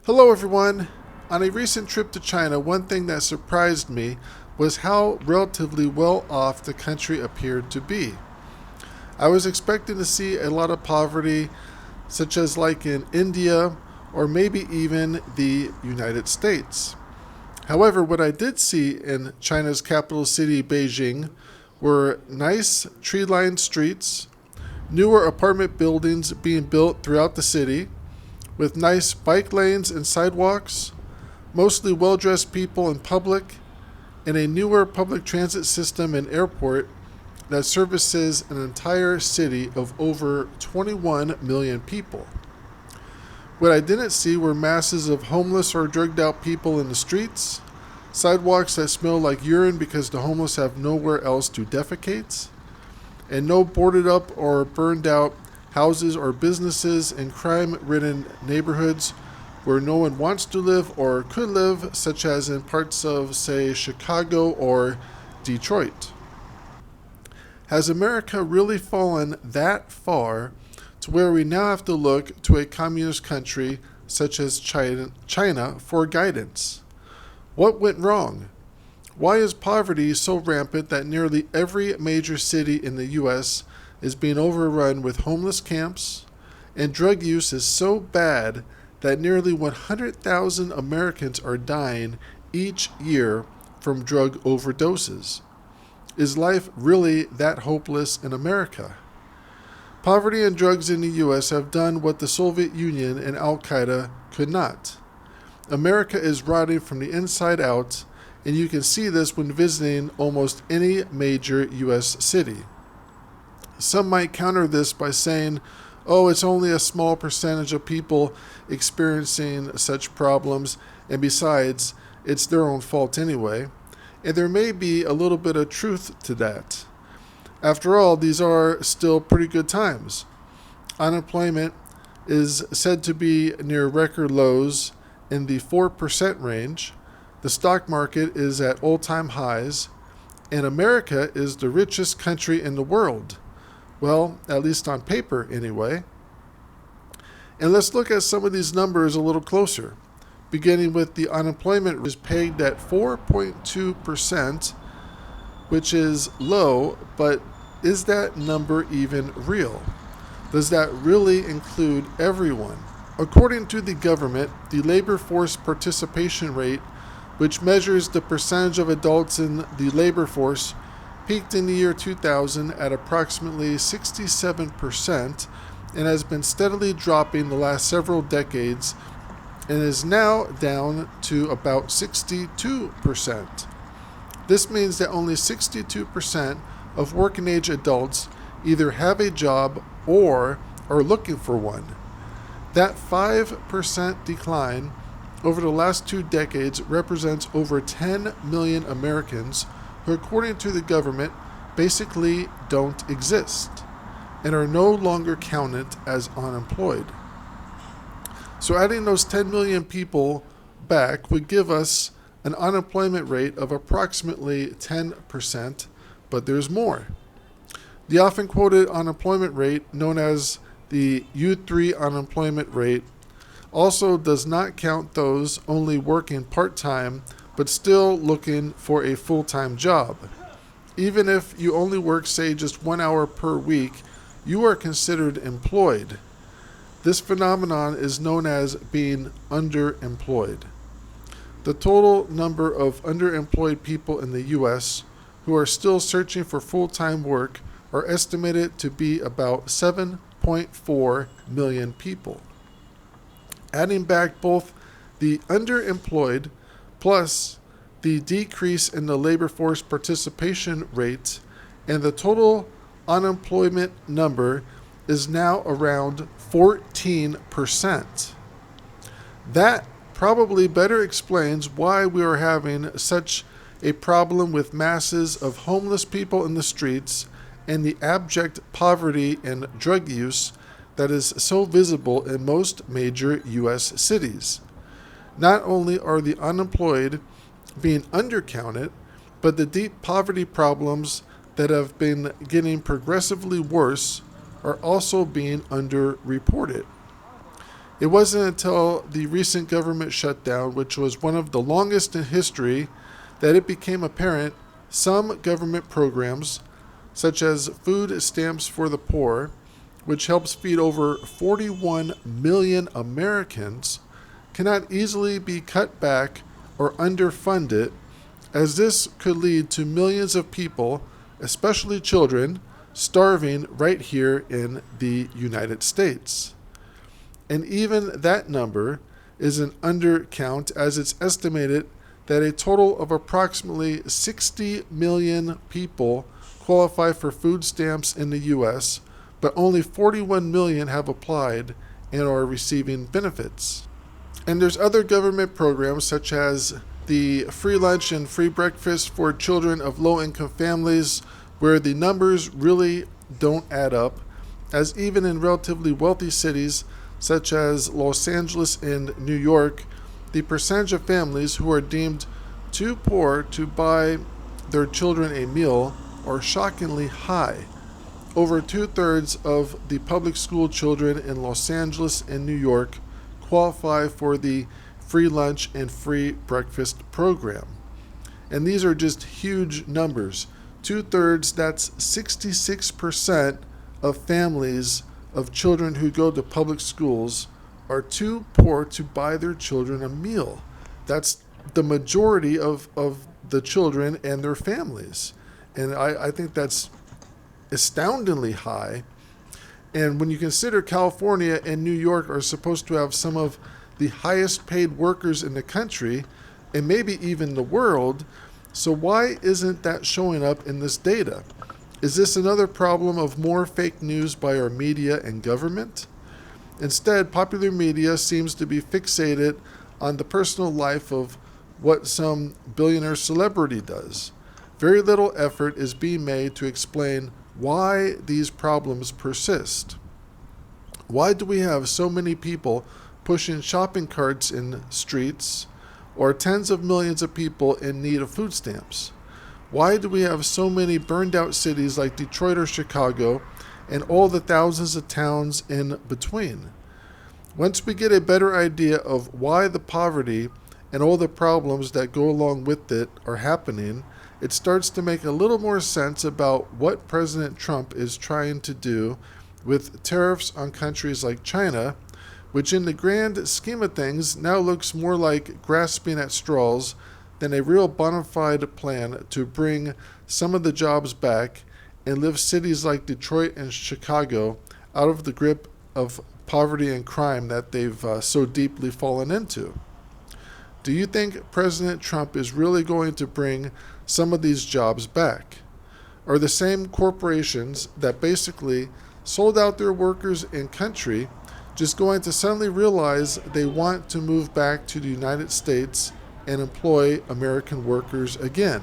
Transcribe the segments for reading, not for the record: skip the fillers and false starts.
Hello, everyone. On a recent trip to China, one thing that surprised me was how relatively well off the country appeared to be. I was expecting to see a lot of poverty, such as like in India or maybe even the United States. However, what I did see in China's capital city, Beijing, were nice tree lined streets, newer apartment buildings being built throughout the city, with nice bike lanes and sidewalks, mostly well dressed people in public, and a newer public transit system and airport that services an entire city of over 21 million people. What I didn't see were masses of homeless or drugged out people in the streets, sidewalks that smell like urine because the homeless have nowhere else to defecate, and no boarded up or burned out houses or businesses in crime ridden neighborhoods where no one wants to live or could live, such as in parts of, say, Chicago or Detroit. Has America really fallen that far to where we now have to look to a communist country such as China for guidance? What went wrong? Why is poverty so rampant that nearly every major city in the U.S. is being overrun with homeless camps, and drug use is so bad that nearly 100,000 Americans are dying each year from drug overdoses? Is life really that hopeless in America? Poverty and drugs in the U.S. have done what the Soviet Union and Al Qaeda could not. America is rotting from the inside out, and you can see this when visiting almost any major U.S. city. Some might counter this by saying, oh, it's only a small percentage of people experiencing such problems, and besides, it's their own fault anyway. And there may be a little bit of truth to that. After all, these are still pretty good times. Unemployment is said to be near record lows in the 4% range. The stock market is at all-time highs, and America is the richest country in the world. Well, at least on paper, anyway. And let's look at some of these numbers a little closer, beginning with the unemployment is pegged at 4.2%, which is low, but is that number even real? Does that really include everyone? According to the government, the labor force participation rate, which measures the percentage of adults in the labor force, peaked in the year 2000 at approximately 67% and has been steadily dropping the last several decades and is now down to about 62%. This means that only 62% of working age adults either have a job or are looking for one. That 5% decline over the last 2 decades represents over 10 million Americans who, according to the government, basically don't exist and are no longer counted as unemployed. So adding those 10 million people back would give us an unemployment rate of approximately 10%, but there's more. The often quoted unemployment rate, known as the U3 unemployment rate, also does not count those only working part-time but still looking for a full-time job. Even if you only work, say, just 1 hour per week, you are considered employed. This phenomenon is known as being underemployed. The total number of underemployed people in the U.S. who are still searching for full-time work are estimated to be about 7.4 million people. Adding back both the underemployed plus the decrease in the labor force participation rate, and the total unemployment number is now around 14%. That probably better explains why we are having such a problem with masses of homeless people in the streets and the abject poverty and drug use that is so visible in most major U.S. cities. Not only are the unemployed being undercounted, but the deep poverty problems that have been getting progressively worse are also being underreported. It wasn't until the recent government shutdown, which was one of the longest in history, that it became apparent some government programs, such as food stamps for the poor, which helps feed over 41 million Americans, cannot easily be cut back or underfunded, as this could lead to millions of people, especially children, starving right here in the United States. And even that number is an undercount, as it's estimated that a total of approximately 60 million people qualify for food stamps in the U.S., but only 41 million have applied and are receiving benefits. And there's other government programs such as the free lunch and free breakfast for children of low-income families, where the numbers really don't add up, as even in relatively wealthy cities such as Los Angeles and New York, the percentage of families who are deemed too poor to buy their children a meal are shockingly high. Over 2/3 of the public school children in Los Angeles and New York qualify for the free lunch and free breakfast program. And these are just huge numbers. 2/3, that's 66% of families of children who go to public schools are too poor to buy their children a meal. That's the majority of the children and their families. And I think that's astoundingly high. And when you consider California and New York are supposed to have some of the highest paid workers in the country, and maybe even the world, so why isn't that showing up in this data? Is this another problem of more fake news by our media and government? Instead, popular media seems to be fixated on the personal life of what some billionaire celebrity does. Very little effort is being made to explain why these problems persist. Why do we have so many people pushing shopping carts in streets, or tens of millions of people in need of food stamps? Why do we have so many burned out cities like Detroit or Chicago, and all the thousands of towns in between? Once we get a better idea of why the poverty and all the problems that go along with it are happening, it starts to make a little more sense about what President Trump is trying to do with tariffs on countries like China, which in the grand scheme of things now looks more like grasping at straws than a real bona fide plan to bring some of the jobs back and lift cities like Detroit and Chicago out of the grip of poverty and crime that they've so deeply fallen into. Do you think President Trump is really going to bring some of these jobs back? Are the same corporations that basically sold out their workers and country just going to suddenly realize they want to move back to the United States and employ American workers again?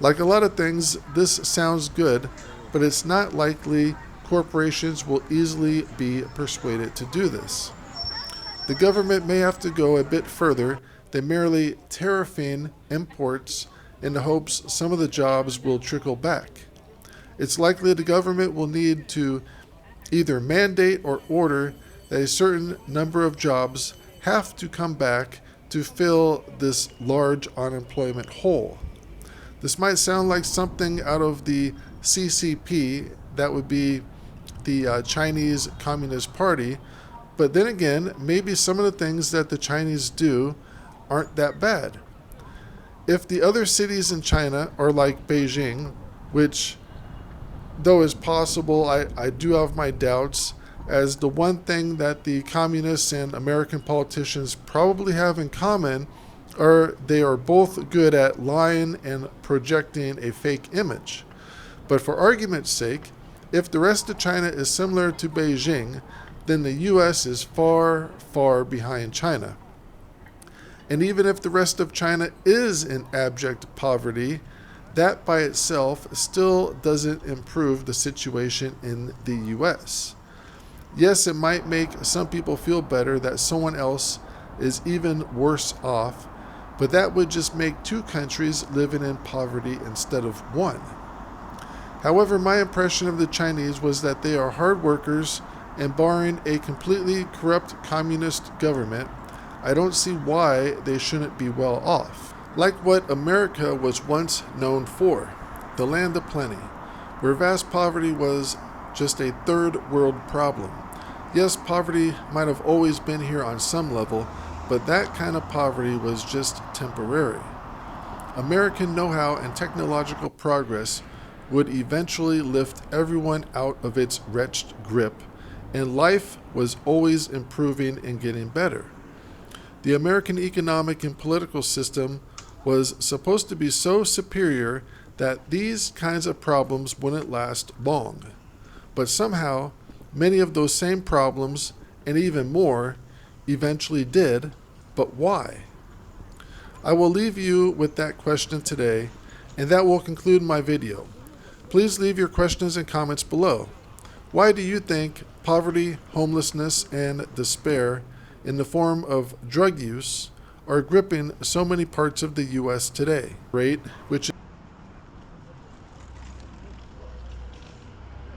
Like a lot of things, this sounds good, but it's not likely corporations will easily be persuaded to do this. The government may have to go a bit further than merely tariffing imports in the hopes some of the jobs will trickle back. It's likely the government will need to either mandate or order that a certain number of jobs have to come back to fill this large unemployment hole. This might sound like something out of the CCP, that would be the Chinese Communist Party, but then again, maybe some of the things that the Chinese do aren't that bad. If the other cities in China are like Beijing, which, though is possible, I do have my doubts, as the one thing that the communists and American politicians probably have in common are they are both good at lying and projecting a fake image. But for argument's sake, if the rest of China is similar to Beijing, then the U.S. is far, far behind China. And even if the rest of China is in abject poverty, that by itself still doesn't improve the situation in the U.S. Yes, it might make some people feel better that someone else is even worse off, but that would just make two countries living in poverty instead of one. However, my impression of the Chinese was that they are hard workers and barring a completely corrupt communist government, I don't see why they shouldn't be well off. Like what America was once known for, the land of plenty, where vast poverty was just a third world problem. Yes, poverty might have always been here on some level, but that kind of poverty was just temporary. American know-how and technological progress would eventually lift everyone out of its wretched grip, and life was always improving and getting better. The American economic and political system was supposed to be so superior that these kinds of problems wouldn't last long. But somehow, many of those same problems, and even more, eventually did. But why? I will leave you with that question today, and that will conclude my video. Please leave your questions and comments below. Why do you think poverty, homelessness, and despair in the form of drug use are gripping so many parts of the U.S. today? Rate, which